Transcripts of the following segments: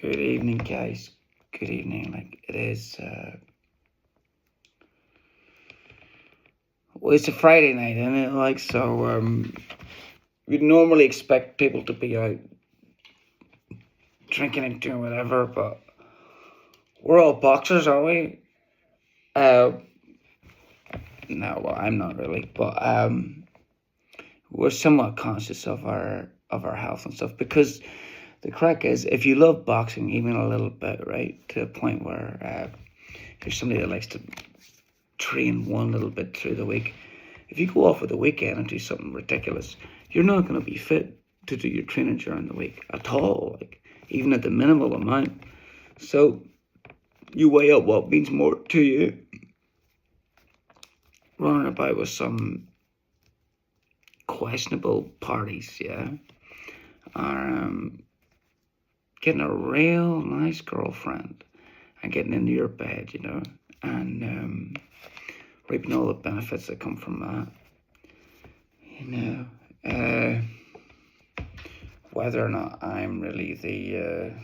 Good evening, guys. Good evening. It is, well, it's a Friday night, isn't it? We'd normally expect people to be out drinking and doing whatever, but we're all boxers, are we? Uh, no, well, I'm not really, but we're somewhat conscious of our health and stuff because the crack is, if you love boxing even a little bit, right, to a point where you're somebody that likes to train one little bit through the week, if you go off at the weekend and do something ridiculous, you're not going to be fit to do your training during the week at all, like even at the minimal amount. So you weigh up what means more to you. Running about with some questionable parties, yeah, or getting a real nice girlfriend and getting into your bed, and reaping all the benefits that come from that, whether or not I'm really the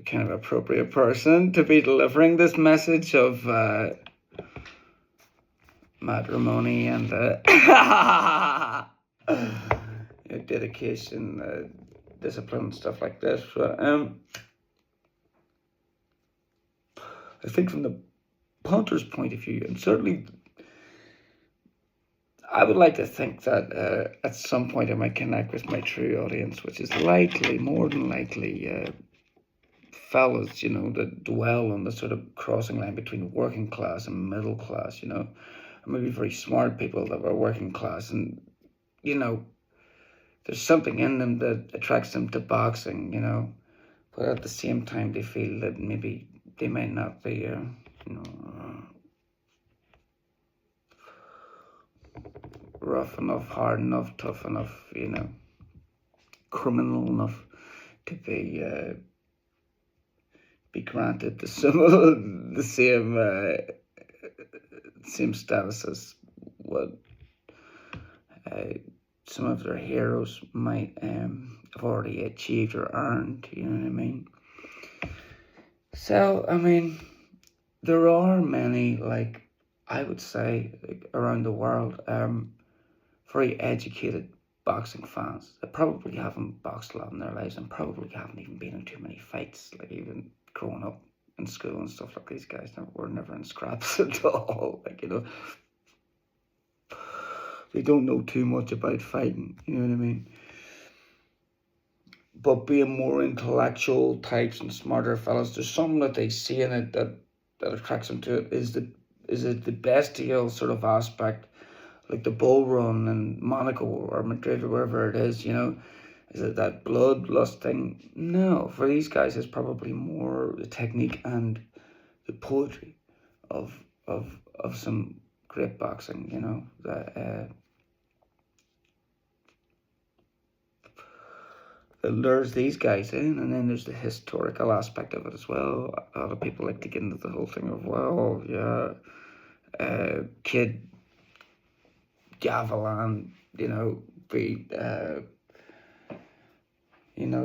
kind of appropriate person to be delivering this message of matrimony and dedication, discipline, stuff like this. But I think from the punter's point of view, and certainly I would like to think that at some point I might connect with my true audience, which is likely, more than likely, fellas, that dwell on the sort of crossing line between working class and middle class, or maybe very smart people that were working class, and, there's something in them that attracts them to boxing, but at the same time they feel that maybe they might not be, rough enough, hard enough, tough enough, criminal enough to be granted the same status as what some of their heroes might have already achieved or earned. You know what I mean? So there are many, I would say, around the world, very educated boxing fans that probably haven't boxed a lot in their lives and probably haven't even been in too many fights, like even growing up in school and stuff. Like these guys were never in scraps at all. They don't know too much about fighting, you know what I mean? But being more intellectual types and smarter fellas, there's something that they see in it that attracts them to it. Is it the bestial sort of aspect, like the bull run in Monaco or Madrid or wherever it is, Is it that bloodlust thing? No, for these guys it's probably more the technique and the poetry of some great boxing, that lures these guys in. And then there's the historical aspect of it as well. A lot of people like to get into the whole thing of, well, yeah, Kid Gavilan, beat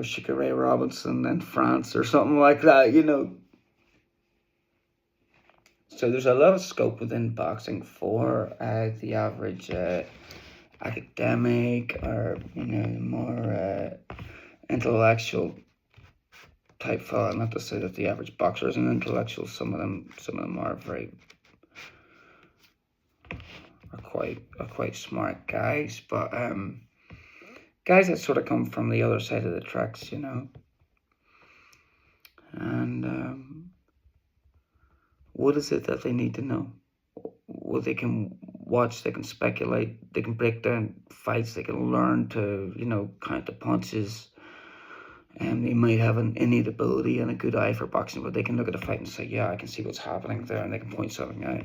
Sugar Ray Robinson in France or something like that, So there's a lot of scope within boxing for the average academic or more intellectual type fella. Not to say that the average boxer is an intellectual. Some of them are quite smart guys, but guys that sort of come from the other side of the tracks, and what is it that they need to know? Well, they can watch, they can speculate, they can break down fights, they can learn to, count the punches, and they might have an innate ability and a good eye for boxing, but they can look at a fight and say, yeah, I can see what's happening there, and they can point something out.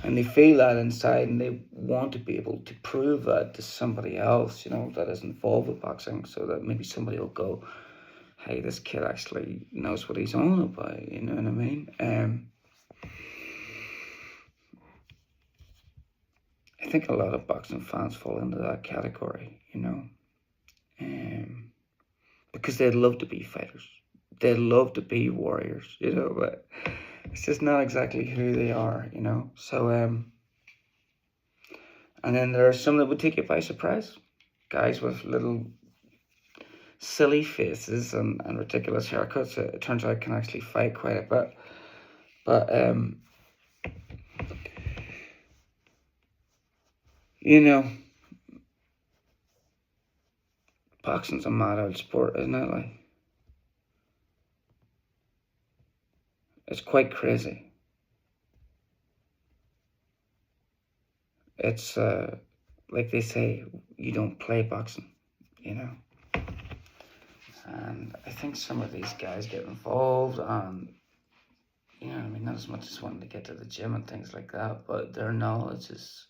And they feel that inside, and they want to be able to prove that to somebody else, that is involved with boxing, so that maybe somebody will go, hey, this kid actually knows what he's on about, you know what I mean? I think a lot of boxing fans fall into that category, because they'd love to be fighters. they love to be warriors, but it's just not exactly who they are, So and then there are some that would take you by surprise, guys with little silly faces and ridiculous haircuts. It turns out can actually fight quite a bit, but you know, boxing's a mad old sport, isn't it? Like, it's quite crazy. It's like they say, you don't play boxing, And I think some of these guys get involved and, I mean, not as much as wanting to get to the gym and things like that, but their knowledge is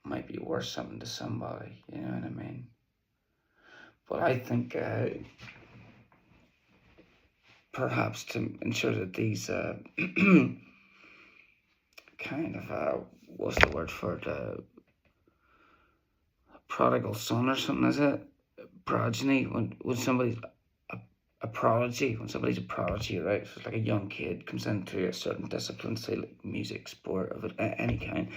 might be worth something to somebody, you know what I mean? But I think perhaps to ensure that these kind of what's the word for it? Prodigal son or something, is it? Progeny, when somebody's a prodigy, when somebody's a prodigy, right? So it's like a young kid comes into a certain discipline, say like music, sport, of any kind,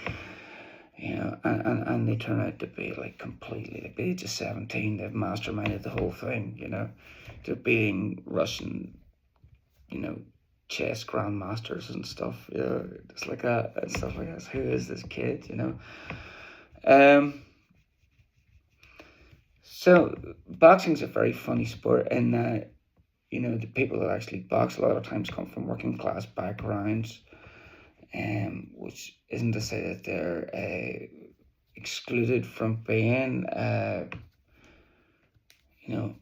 and they turn out to be like completely, like the age of 17, they've masterminded the whole thing, They're beating Russian, chess grandmasters and stuff, just like that and stuff like that. Who is this kid, So boxing's a very funny sport in that, the people that actually box a lot of times come from working class backgrounds, which isn't to say that they're excluded from being,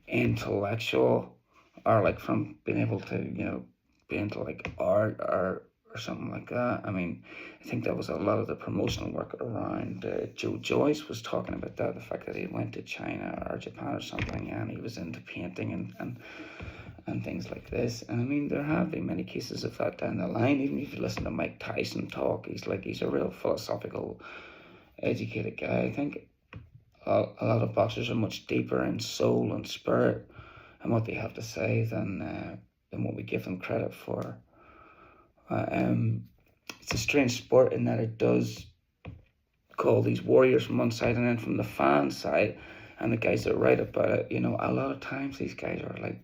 intellectual, or like from being able to, be into like art or something like that. I mean, I think that was a lot of the promotional work around. Joe Joyce was talking about that, the fact that he went to China or Japan or something, and he was into painting and things like this. And I mean, there have been many cases of that down the line. Even if you listen to Mike Tyson talk, he's a real philosophical, educated guy. I think a lot of boxers are much deeper in soul and spirit and what they have to say than what we give them credit for. It's a strange sport in that it does call these warriors from one side, and then from the fan side and the guys that write about it, a lot of times these guys are like,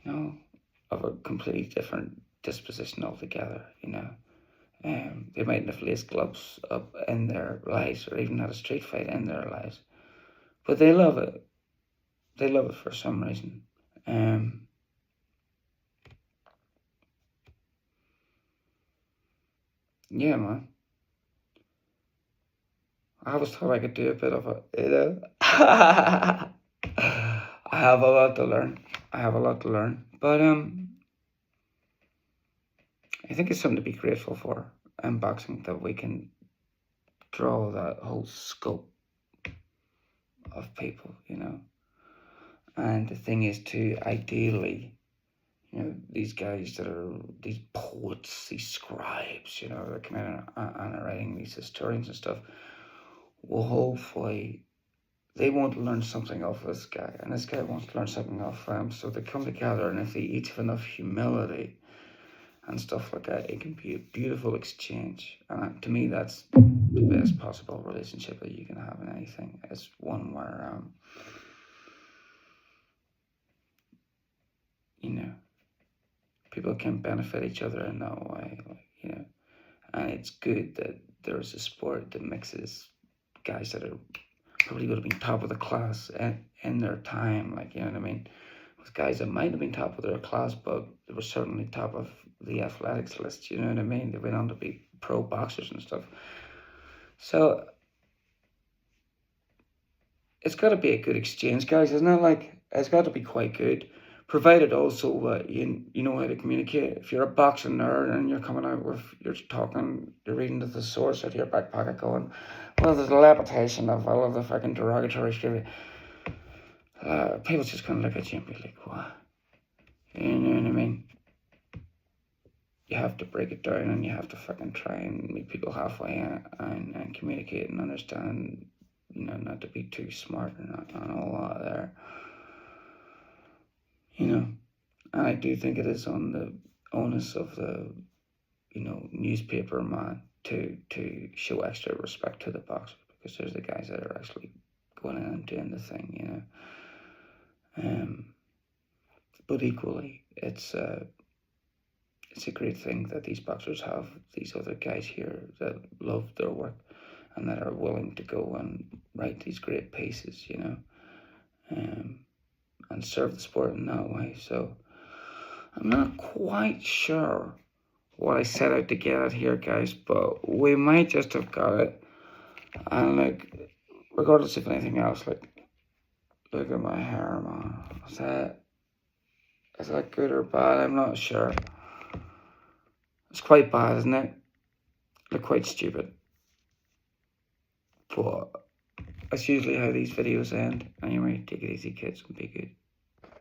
of a completely different disposition altogether, They mightn't have laced gloves up in their lives or even had a street fight in their lives, but they love it. They love it for some reason. Yeah, man. I always thought I could do a bit of it, I have a lot to learn. But I think it's something to be grateful for in boxing, that we can draw that whole scope of people, And the thing is to ideally, these guys that are these poets, these scribes, that come in and are writing these historians and stuff, will hopefully they want to learn something off this guy, and this guy wants to learn something off them. So they come together, and if they each have enough humility and stuff like that, it can be a beautiful exchange. And to me, that's the best possible relationship that you can have in anything. It's one where, people can benefit each other in that way, And it's good that there's a sport that mixes guys that are probably would have been top of the class in their time, like, you know what I mean? With guys that might have been top of their class, but they were certainly top of the athletics list, you know what I mean? They went on to be pro boxers and stuff. So it's got to be a good exchange, guys, isn't it? Like, it's got to be quite good, provided also you know how to communicate. If you're a boxing nerd and you're coming out with, you're reading to the source out of your back pocket going, well, there's a repetition of all of the fucking derogatory shit. People just kind of look at you and be like, what? You know what I mean? You have to break it down, and you have to fucking try and meet people halfway and communicate and understand not to be too smart and not a lot there. And I do think it is on the onus of the, newspaper man to show extra respect to the boxers, because there's the guys that are actually going in and doing the thing, But equally, it's a great thing that these boxers have these other guys here that love their work and that are willing to go and write these great pieces, and serve the sport in that way. So I'm not quite sure what I set out to get at here, guys, but we might just have got it. And regardless of anything else, look at my hair, man. Is that good or bad? I'm not sure. It's quite bad, isn't it? Look quite stupid. But that's usually how these videos end. Anyway, take it easy, kids, and be good.